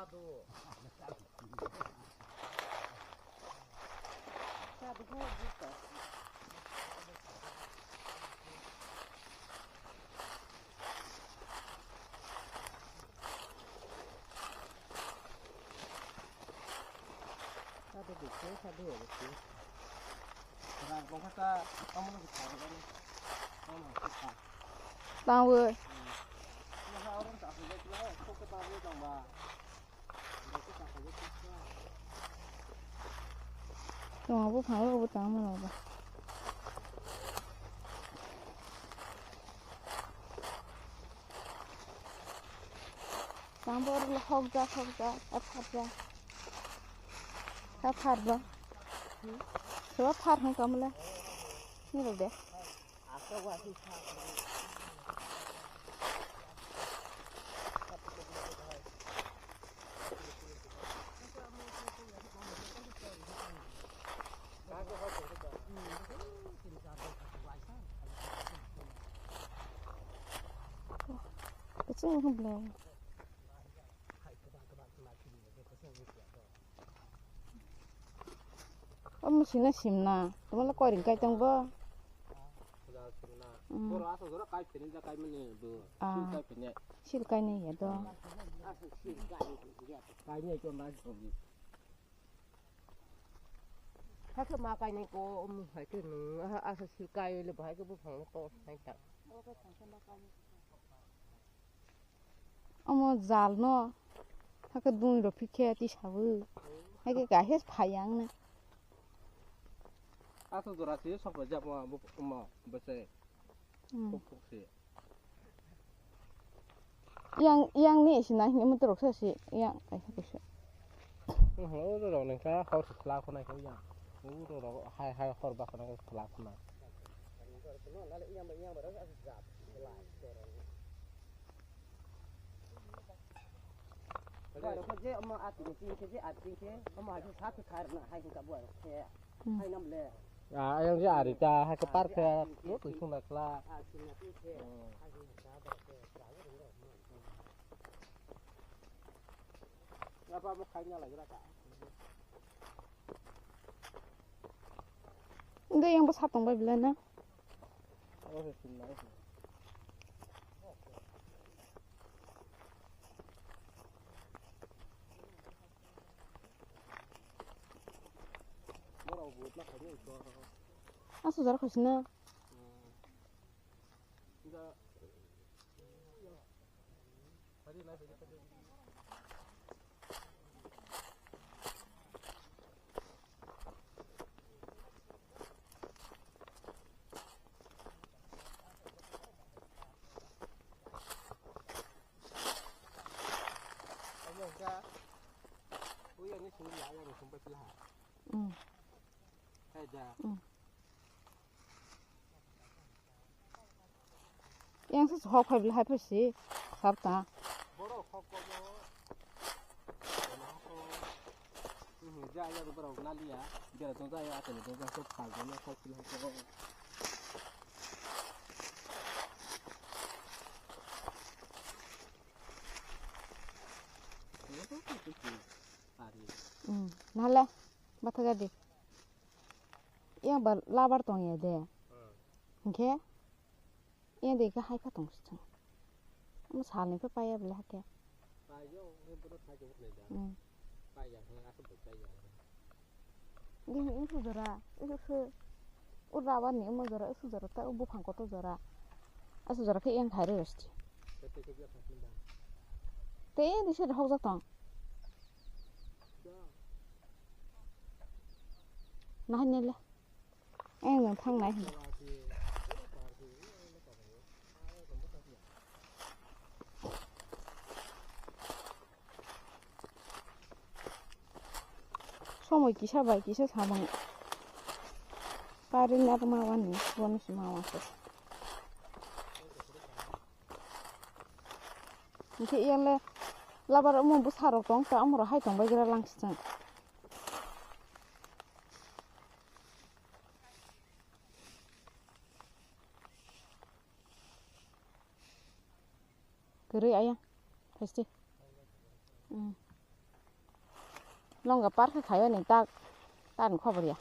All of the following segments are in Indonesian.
사도 그거 있어. 사도 있고 사도 없고. 그냥 뭔가 아무나 붙어 그러네. 아무나 붙어. 땅을 orang tak boleh keluar, kau ketahui dong, Mbak. Mereka tak boleh keluar. 정하고 방으로 땅을 넣어봐. 땅벌을 허그자 아파자. 다 팔봐. 저거 팔은 까물래. 이러대. Aku wajib 그치 không lè. 엄마 지나 심나. 너무 꼬리는 까이 땅 봐. Boro asal gora kai penin da kai meni bu. Kai penin. 실 까이 네 얘도. Asal sil kai ni cho na so ni. Ha ke ma kai ni ko hai ke nu asal sil kai le ba ke bu phang to hai ta. 어머 잘 너. 하그 눈으로 피케 뛰샤부. 하게 가해서 파양네. Asal gora si so ba ja ma ba se. 폭폭시. yang ni sih nah ni menurut saya sih yang aku sih. Halo rồi này cái khâu sụt lao con này cái gì? Rồi đó hai khâu bạc con này sụt lao con này. Rồi đó cái ông ăn tiếng cái ông ăn cái sát cái khai nó hai cái buổi cái hai năm lẻ. Yang dia ada ta hai ke park ya, tu tu nak lah. Apa mau kayaknya lagi lah kak? 근데 yang besar tong bai bilana. Oh, sini lah. 아수 잘 것이나. yang su ho khoi bil hai pasi sabta boro khok ko mo ja ya boro nali ya jara to ya ate to ja so phal na khok bil ko nala bataga de yang bar labar tong ya de nke yang de ka hai ka tong sta am sal ni pa pa ya bla ke pa yo ne boro tha jo ne da pa ya ne asu bo pa ya ni ni su dara su ura wa ni mo dara su dara ta bu phang ko to dara asu dara ke yang khai re sti te ni se ho za tong nãy này là em còn thằng này sau một ký sa bảy ký sa sáu bằng parin apa mawan nih bonus mawan tuh nanti iya le labar umum besar dong tak umur hai dong bagi langsung 그래 아야 다시 ลองกับปัดไข่ว่าหนึ่งตาหนึ่งข้อบริย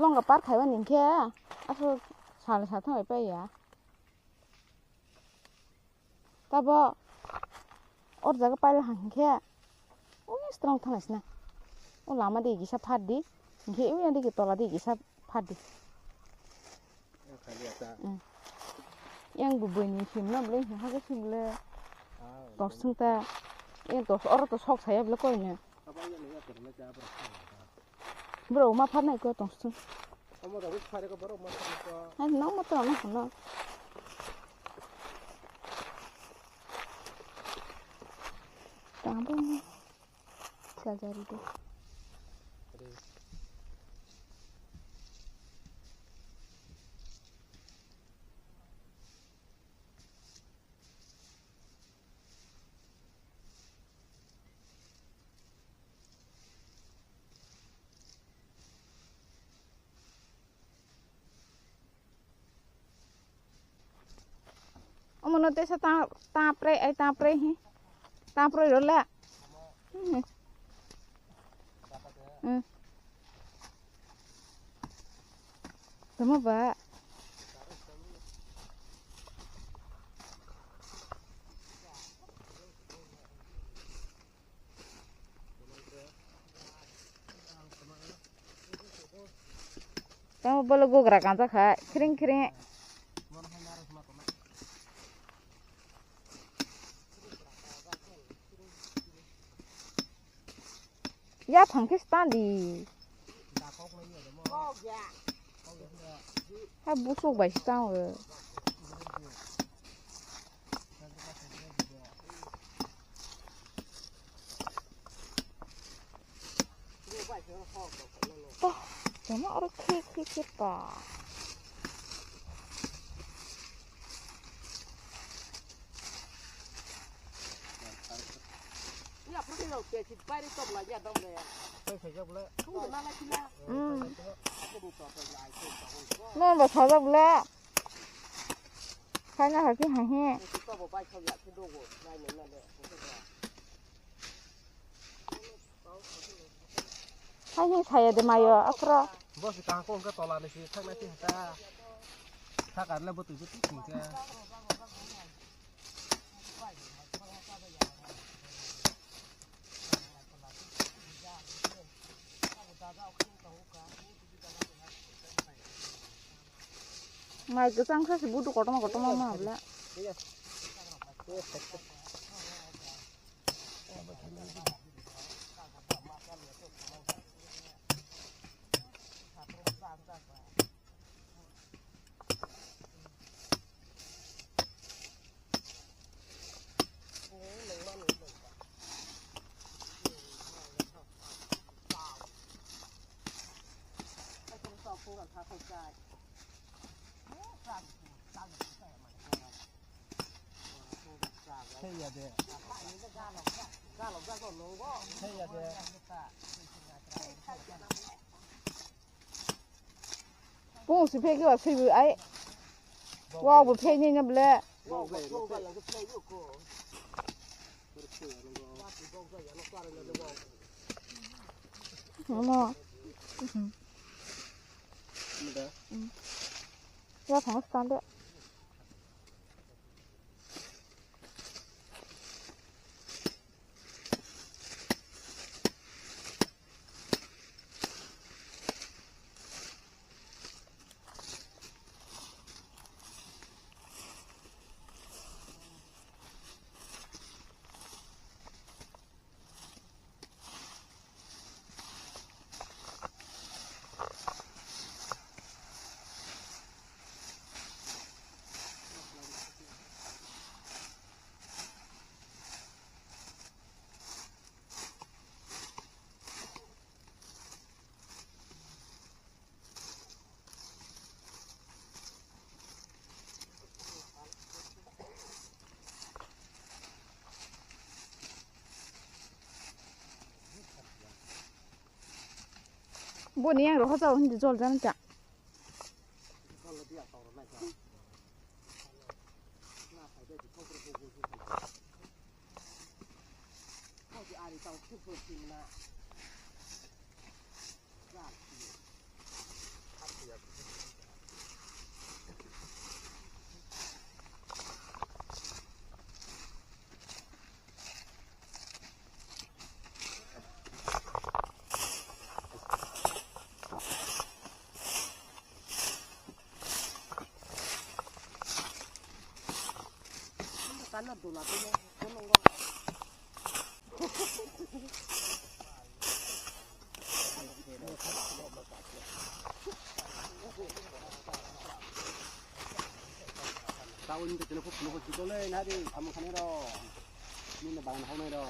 ลองกับปัดไข่ว่าหนึ่งแค่อ่ะคือชาเท่าไหร่ไปอ่ะตาบ่อดจากก็ไปละหันแค่โอ้ยสตรองทั้งนั้นนะโอ้ลามาดีกิชาพัดดีแค่ยังดีกิตัวละดีกิชาพัดดียังบุบนี่ชิมน้ำเลยฮะก็ชิมเลยตัวซึ่งแต่ยังตัวตัวชอกใส่แล้วก็เนี่ยบรมาพัดไหนก็ตัวซึ่งให้น้องมาตัวน้องน้องตามไปนี่จะจริงดิมันนั่นเตะตาเปรย์ไอตาเปรย์ฮะตาเปรย์รถแหละทำไมบ้าทำไมบอลกูกระกันสักแค่คริงคริงยาพังคิสตันดีถ้าบุษบไปสตันเลยแต่มาอะไรคิดป่ะเนี่ยพวกที่เราเก็บสิบใบได้จบแล้วเนี่ยต้องเลยไปใส่จบแล้วทุ่งมาแล้วที่นั่นนั่นแบบเขาจบแล้วใครน่าหาที่หาแห่ให้ให้ใช้เดี๋ยวมาเยอะอ่ะเพราะบอสกางก้นก็ตลอดเลยสิทั้งนั้นที่ถ้ากันแล้วบุตรจะถึงจะไม่ก็จังแค่สิบุตรกอดมามาแล้วใช่ยาเดียใช่ยาเดียปูสิเพกี่ว่าสิไอ้ว่าบุเพนี่เนี่ยเบลมาว่าของสแตนเดอร์ บุญนี้เราเขาจะเอาหินจอลจังจ้ะ ต้องพูดพูดจริงนะกันแล้วดูละตัวนี้คนลงก็tahun itu jenuh jenuh itu le nanti kamu kan itu ini bangun home itu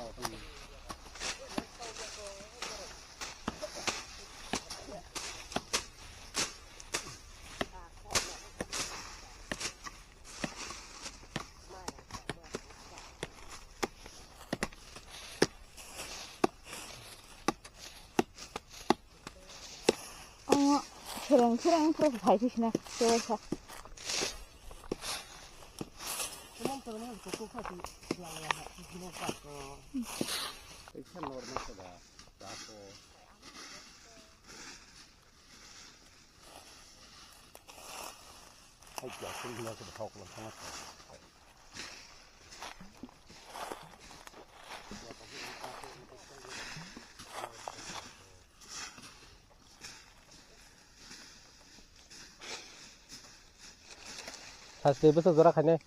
Keren terus baik sih nah, coba. teman-teman cukup sih yang semua pak itu normal sudah akuให้เกี่ยวกับเรื่องสุขภาพของทั้งหมดPasti besok zorak kan ya?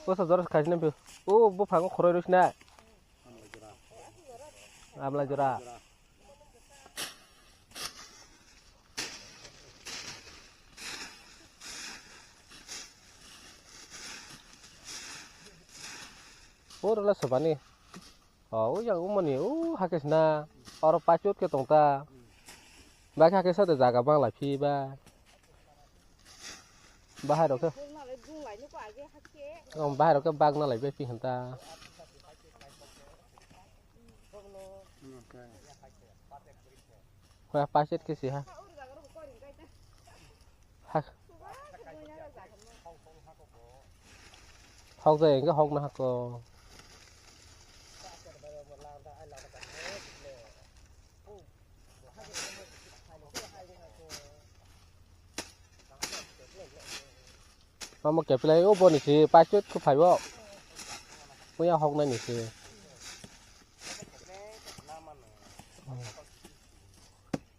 Besok zorak kasih nih, oh, bu panggil koroi terus nih. Amla jura. Oh, udah sopan nih. Oh, yang umum nih, hakisna orang pacut ke tongta. Bác cái sao từ già cả băng lại phi ba hai đâu cơ không ba hai đâu cơ băng nó lại về phi người ta hoa pa chết cái gì ha không về cái hông nó có mà kẹp lấy ô bồn thì ba chút không phải bộ bây giờ học này thì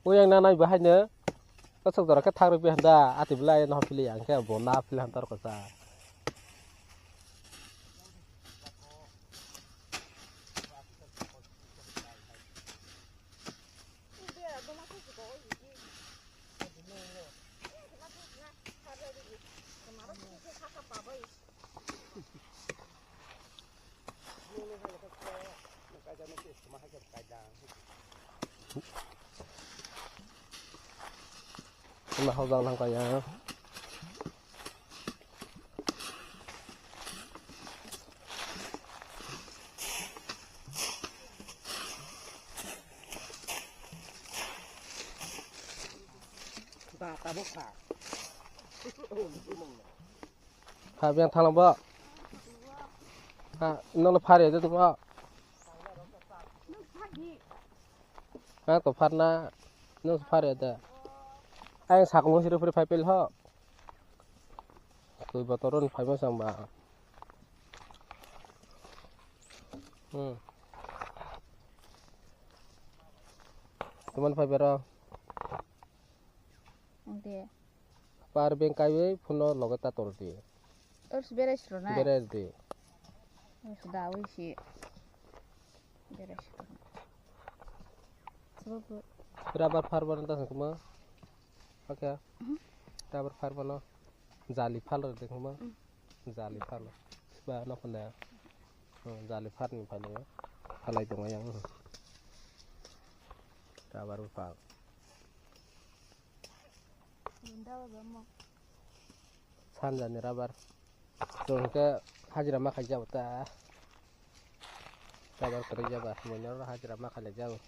bây giờ này vừa hay nhớ có xong rồi cái thang được về handa à thì lại nó phi liền cái bồn na phi handa có sao mà hậu giang thằng quay à ta bốc phá viên thằng làm bơ nó phá để cho tụi nó tổ phát na nó phá để đó anh sạc nó sẽ được phải pel ho tôi bảo tôi phải mất sang bà tụi mình phải biết rồi par bên cái với phun nó lọc ta tổ đi beres rồi này beres đi sudah wisi beres sebab Rubber farmer entah semua, oke? Rubber farmer no, jali farmer deh semua, jali farmer. Sebab no pernah, jali farmer paling, kalau itu yang rubber farmer. Sanjang ni rubber, so ke hajar makan jauh ta, rubber kerja bah, semuanya hajar makan jauh.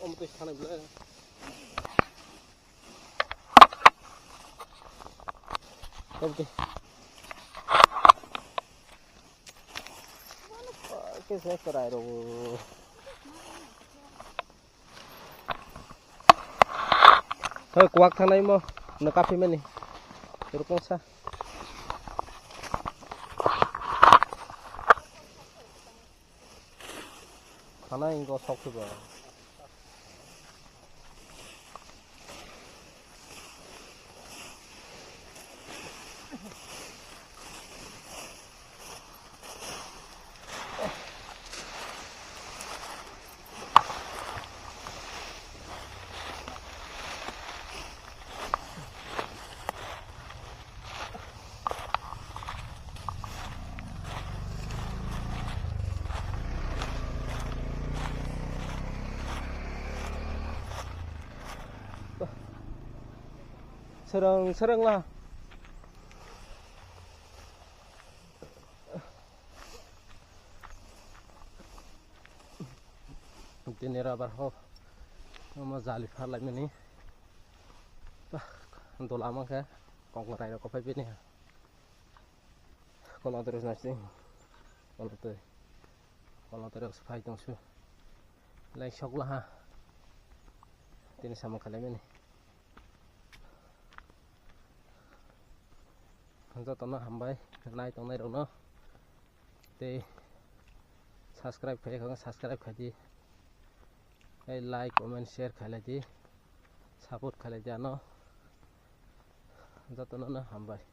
Om tuh sana bila. Oke. Oke, saya kerai dulu. Thôi quạt thằng này mà nó cà phê mình rồi con sa thằng này có sọc rồi 서렁 lah दिनै रबार हो म जाली फारलाय माने दला माखा kong rai ko phai ni kono terus nasi kono terus phai tong su lai sok lah ha tini sama kali ni hansa tono hambai nai tong nai no te subscribe khai ko subscribe khai di like comment share khai la di support khai la di no hansa tono na hambai